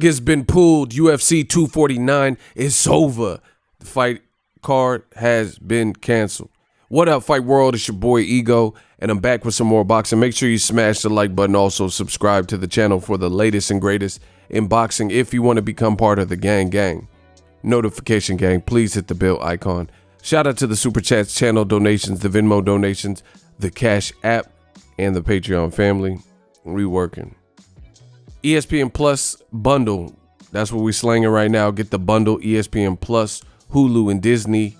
Has been pulled. UFC 249 is over. The fight card has been canceled. What up, Fight World? It's your boy Ego, and I'm back with some more boxing. Make sure you smash the like button. Also, subscribe to the channel for the latest and greatest in boxing. If you want to become part of the gang, notification gang, please hit the bell icon. Shout out to the Super Chats, channel donations, the Venmo donations, the Cash app, and the Patreon family. We working. ESPN Plus bundle. That's what we slanging right now. Get the bundle, ESPN Plus, Hulu, and Disney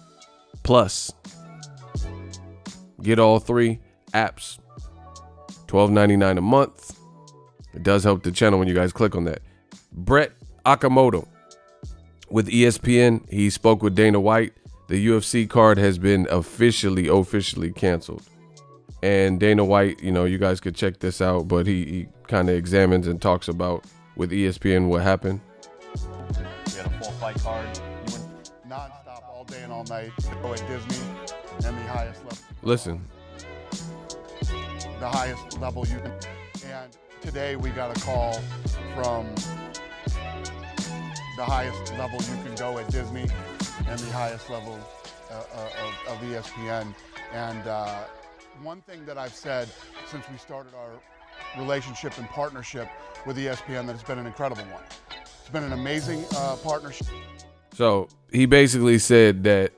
Plus. Get all three apps. $12.99 a month. It does help the channel when you guys click on that. Brett Okamoto with ESPN. He spoke with Dana White. The UFC card has been officially canceled. And Dana White, you guys could check this out, but he kind of examines and talks about with ESPN what happened. We had a full fight card. You went non-stop all day and all night. Go at Disney and the highest level. Listen. The highest level you can. And today we got a call from the highest level you can go at Disney and the highest level of ESPN. And one thing that I've said since we started our relationship and partnership with ESPN, that it's been an incredible one. It's been an amazing partnership. So he basically said that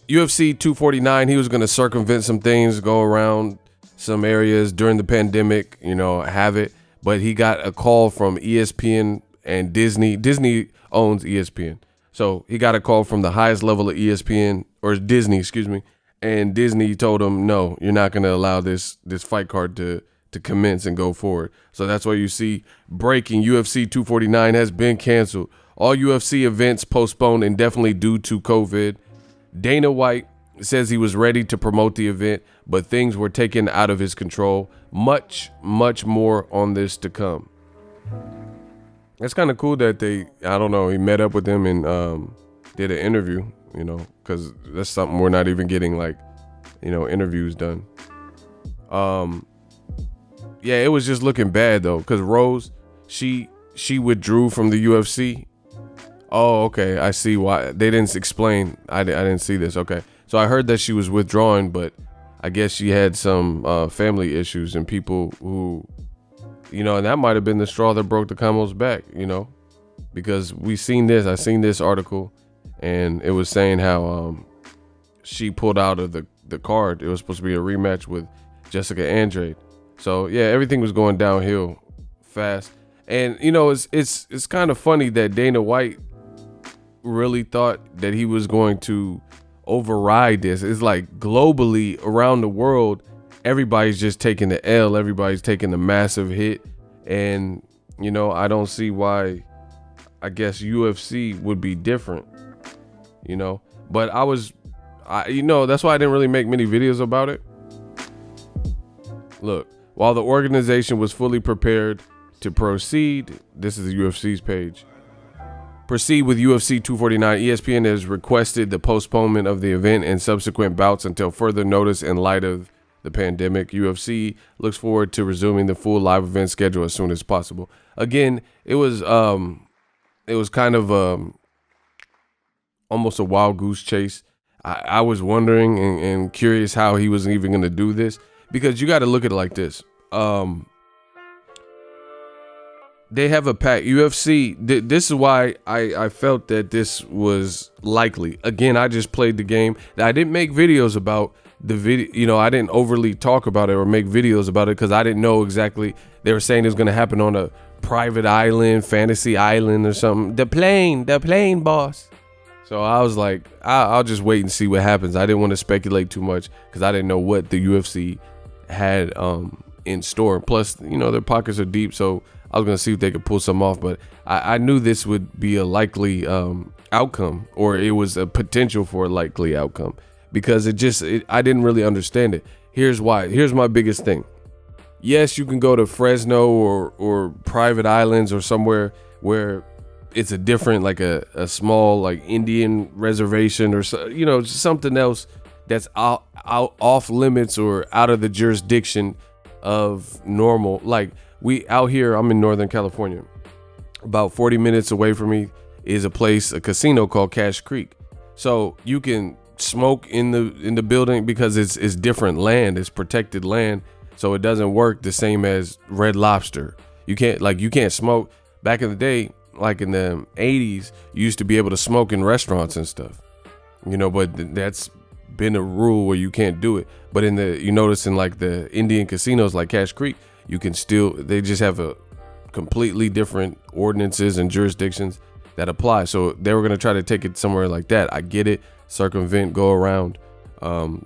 UFC 249, he was going to circumvent some things, go around some areas during the pandemic, have it. But he got a call from ESPN and Disney. Disney owns ESPN. So he got a call from the highest level of ESPN, or Disney, excuse me. And Disney told him, no, you're not going to allow this fight card to commence and go forward. So that's why you see breaking. UFC 249 has been canceled. All UFC events postponed indefinitely due to COVID. Dana White says he was ready to promote the event, but things were taken out of his control. Much more on this to come. It's kind of cool that he met up with them and did an interview, because that's something we're not even getting, interviews done. Yeah, it was just looking bad though, because Rose, she withdrew from the UFC. Oh, okay, I see why. They didn't explain. I didn't see this. Okay, so I heard that she was withdrawing, but I guess she had some family issues and people who, and that might have been the straw that broke the camel's back, because I seen this article, and it was saying how she pulled out of the card. It was supposed to be a rematch with Jessica Andrade. So yeah, everything was going downhill fast. And it's kind of funny that Dana White really thought that he was going to override this. It's like globally around the world, everybody's just taking the L. Everybody's taking the massive hit. And, I don't see why, I guess UFC would be different, but that's why I didn't really make many videos about it. Look, while the organization was fully prepared to proceed, this is the UFC's page. Proceed with UFC 249. ESPN has requested the postponement of the event and subsequent bouts until further notice in light of the pandemic. UFC looks forward to resuming the full live event schedule as soon as possible. Again, it was kind of almost a wild goose chase. I was wondering and curious how he was even going to do this, because you got to look at it like this. They have a pack. UFC, this is why I felt that this was likely. Again, I just played the game. I didn't make videos about the video. I didn't overly talk about it or make videos about it because I didn't know exactly. They were saying it was going to happen on a private island, fantasy island or something. The plane, boss. So I was like, I'll just wait and see what happens. I didn't want to speculate too much because I didn't know what the UFC had in store. Plus, their pockets are deep, so I was going to see if they could pull something off. But I knew this would be a likely outcome, or it was a potential for a likely outcome, because I didn't really understand it. Here's why. Here's my biggest thing. Yes, you can go to Fresno or private islands or somewhere where it's a different, like a small, like Indian reservation or something else that's out off limits or out of the jurisdiction of normal. Like we out here, I'm in Northern California. about 40 minutes away from me is a casino called Cash Creek. So you can smoke in the building because it's different land, it's protected land, so it doesn't work the same as Red Lobster. You can't smoke. Back in the day, like in the 80s, you used to be able to smoke in restaurants and stuff, but that's been a rule where you can't do it. But you notice in like the Indian casinos like Cash Creek, you can still, they just have a completely different ordinances and jurisdictions that apply. So they were going to try to take it somewhere like that. I get it, circumvent, go around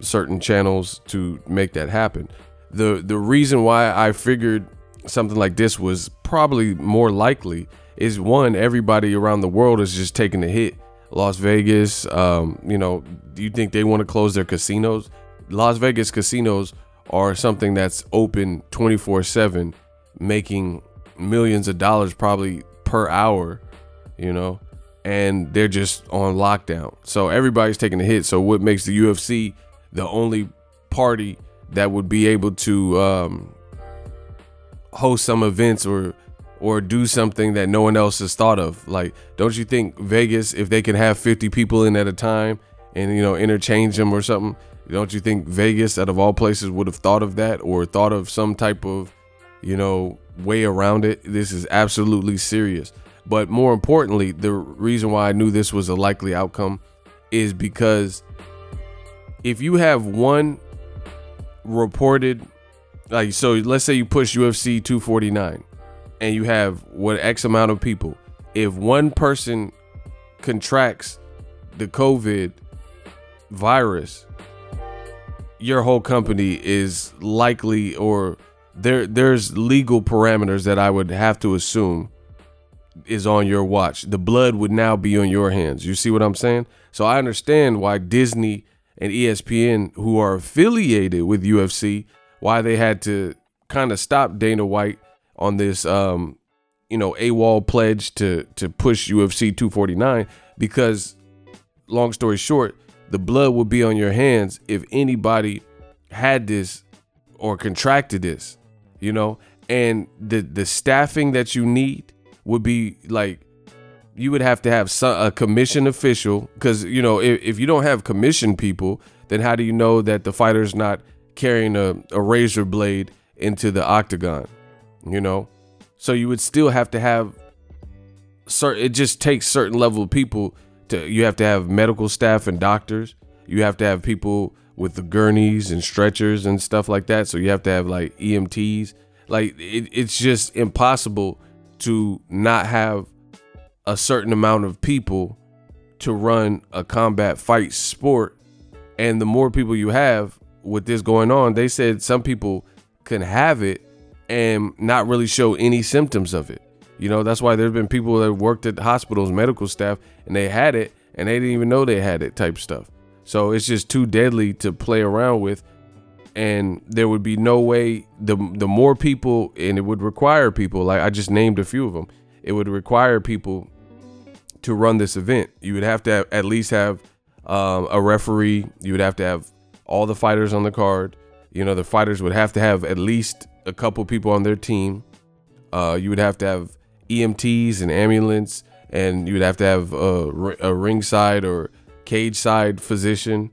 certain channels to make that happen. The reason why I figured something like this was probably more likely is, one, everybody around the world is just taking a hit. Las Vegas, do you think they want to close their casinos? Las Vegas casinos are something that's open 24/7, making millions of dollars probably per hour, and they're just on lockdown. So everybody's taking a hit. So what makes the UFC the only party that would be able to host some events or do something that no one else has thought of? Like, don't you think Vegas, if they can have 50 people in at a time and, interchange them or something, don't you think Vegas, out of all places, would have thought of that or thought of some type of, way around it? This is absolutely serious. But more importantly, the reason why I knew this was a likely outcome is because if you have one reported, so let's say you push UFC 249 and you have X amount of people. If one person contracts the COVID virus, your whole company is likely, or there's legal parameters that I would have to assume is on your watch. The blood would now be on your hands. You see what I'm saying? So I understand why Disney and ESPN, who are affiliated with UFC, why they had to kind of stop Dana White on this, AWOL pledge to push UFC 249, because long story short, the blood would be on your hands if anybody had this or contracted this, and the staffing that you need would be like, you would have to have a commission official, because, if you don't have commission people, then how do you know that the fighter's not carrying a razor blade into the octagon, So you would still have to have it just takes certain level of people you have to have medical staff and doctors. You have to have people with the gurneys and stretchers and stuff like that. So you have to have like EMTs. Like it's just impossible to not have a certain amount of people to run a combat fight sport. And the more people you have with this going on, they said some people can have it and not really show any symptoms of it. That's why there's been people that worked at hospitals, medical staff, and they had it and they didn't even know they had it type stuff. So it's just too deadly to play around with. And there would be no way, the more people, and it would require people, like I just named a few of them, it would require people to run this event. You would have to at least have a referee. You would have to have all the fighters on the card. The fighters would have to have at least a couple people on their team. You would have to have EMTs and ambulance, and you would have to have a ringside or cage side physician.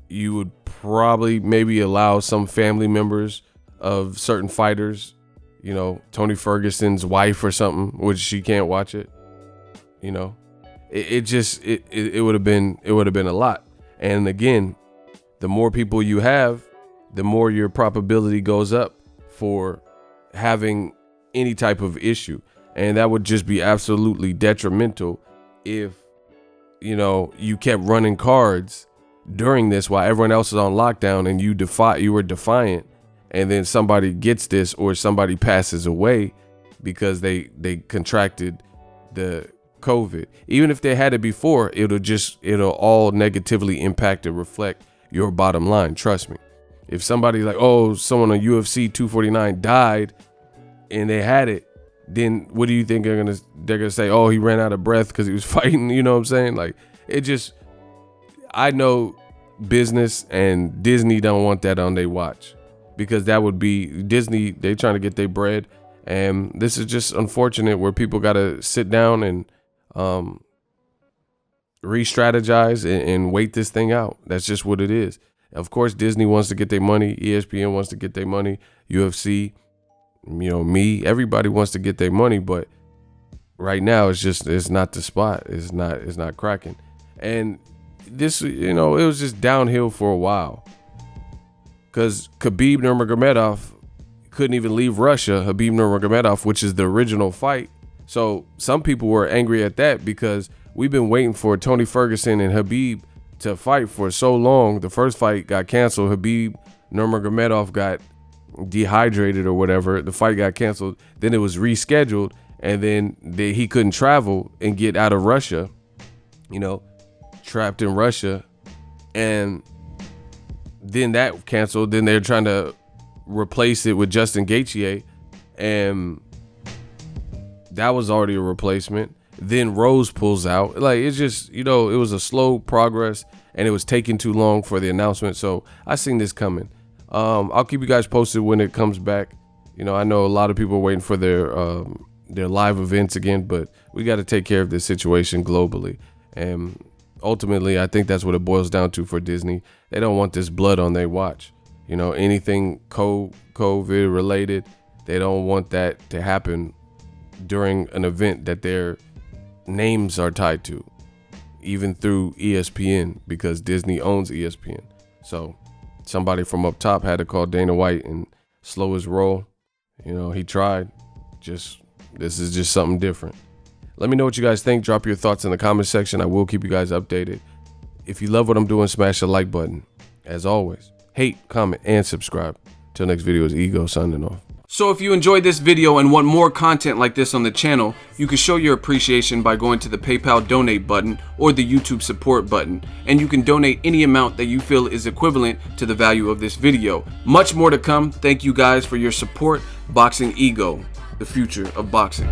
You would probably maybe allow some family members of certain fighters, Tony Ferguson's wife or something, which she can't watch it. It would have been a lot. And again, the more people you have, the more your probability goes up for having any type of issue. And that would just be absolutely detrimental if, you kept running cards during this while everyone else is on lockdown and you were defiant, and then somebody gets this or somebody passes away because they contracted the COVID. Even if they had it before, it'll all negatively impact and reflect your bottom line. Trust me. If somebody someone on UFC 249 died and they had it, then what do you think they're gonna say? Oh, he ran out of breath because he was fighting. You know what I'm saying? Like, I know business and Disney don't want that on their watch, because that would be Disney. They trying to get their bread, And this is just unfortunate where people got to sit down and re-strategize and wait this thing out. That's just what it is. Of course, Disney wants to get their money. ESPN wants to get their money. UFC, me, everybody wants to get their money. But right now, it's not the spot. It's not cracking. And this, it was just downhill for a while. Because Khabib Nurmagomedov couldn't even leave Russia. Khabib Nurmagomedov, which is the original fight. So some people were angry at that because we've been waiting for Tony Ferguson and Khabib to fight for so long. The first fight got canceled. Khabib Nurmagomedov got dehydrated or whatever. The fight got canceled. Then it was rescheduled, and then he couldn't travel and get out of Russia. Trapped in Russia, and then that canceled. Then they're trying to replace it with Justin Gaethje, and that was already a replacement. Then Rose pulls out. Like, it's just, it was a slow progress, and it was taking too long for the announcement. So I seen this coming. I'll keep you guys posted when it comes back. I know a lot of people are waiting for their live events again, but we got to take care of this situation globally. And ultimately, I think that's what it boils down to for Disney. They don't want this blood on their watch. Anything COVID related, they don't want that to happen during an event that their names are tied to, even through ESPN, because Disney owns ESPN. So somebody from up top had to call Dana White and slow his roll. He tried. This is just something different. Let me know what you guys think. Drop your thoughts in the comment section. I will keep you guys updated. If you love what I'm doing, smash the like button. As always, hate, comment, and subscribe. Till next video is Ego signing off. So if you enjoyed this video and want more content like this on the channel, you can show your appreciation by going to the PayPal donate button or the YouTube support button, and you can donate any amount that you feel is equivalent to the value of this video. Much more to come. Thank you guys for your support. Boxing Ego, the future of boxing.